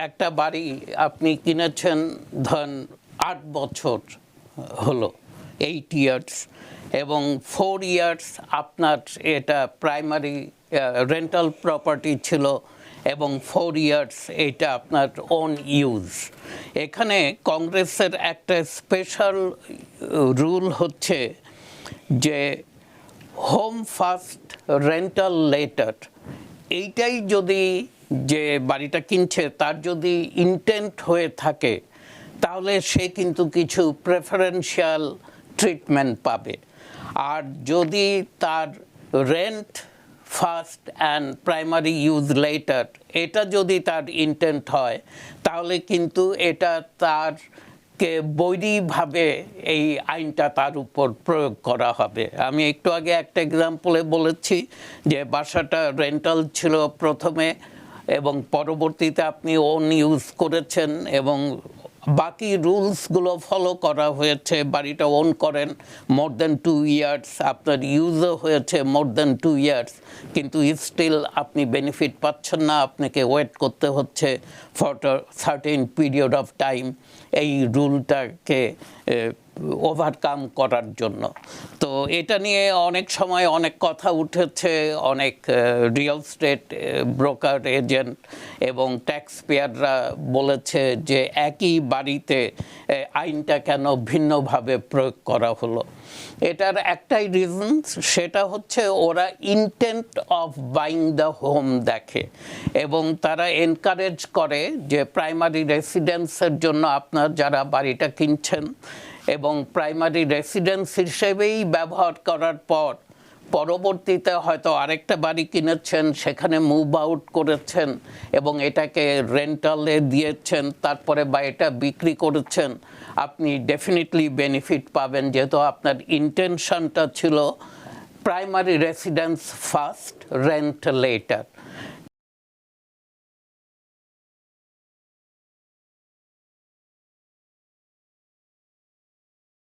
একটা বাড়ি আপনি কিনেছেন ধন 8 বছর হলো, 8 ইয়ার্স, এবং 4 ইয়ার্স আপনার এটা প্রাইমারি রেন্টাল প্রপার্টি ছিল এবং 4 ইয়ার্স এটা আপনার ওন ইউজ। এখানে কংগ্রেসের একটা স্পেশাল রুল হচ্ছে যে হোম ফার্স্ট রেন্টাল লেটার, এইটাই যদি যে বাড়িটা কিনছে তার যদি ইন্টেন্ট হয়ে থাকে তাহলে সে কিন্তু কিছু প্রেফারেন্সিয়াল ট্রিটমেন্ট পাবে। আর যদি তার rent first and primary use letter এটা যদি তার ইন্টেন্ট হয় তাহলে কিন্তু এটা তার কে বৈরীভাবে এই আইনটা তার উপর প্রয়োগ করা হবে। আমি একটু আগে একটা এক্সাম্পলে বলেছি যে বাসাটা রেন্টাল ছিল প্রথমে এবং পরবর্তীতে আপনি ওন ইউজ করেছেন এবং বাকি রুলসগুলো ফলো করা হয়েছে, বাড়িটা ওন করেন মোর দেন 2 ইয়ার্স, আপনার ইউজও হয়েছে মোর দেন 2 ইয়ার্স, কিন্তু স্টিল আপনি বেনিফিট পাচ্ছেন না, আপনাকে ওয়েট করতে হচ্ছে for certain period of time এই রুলটাকে ওভারকাম করার জন্য। তো এটা নিয়ে অনেক সময় অনেক কথা উঠেছে, অনেক রিয়েল স্টেট ব্রোকার এজেন্ট এবং ট্যাক্স পেয়াররা বলেছে যে একই বাড়িতে আইনটা কেন ভিন্নভাবে প্রয়োগ করা হলো। এটার একটাই রিজন, সেটা হচ্ছে ওরা intent of buying the home দেখে এবং তারা এনকারেজ করে যে প্রাইমারি রেসিডেন্সের জন্য আপনার যারা বাড়িটা কিনছেন এবং প্রাইমারি রেসিডেন্স হিসেবেই ব্যবহার করার পর পরবর্তীতে হয়তো আরেকটা বাড়ি কিনেছেন, সেখানে মুভ আউট করেছেন এবং এটাকে রেন্টালে দিয়েছেন, তারপরে বা এটা বিক্রি করেছেন, আপনি ডেফিনেটলি বেনিফিট পাবেন যেহেতু আপনার ইন্টেনশনটা ছিল primary residence first rent letter.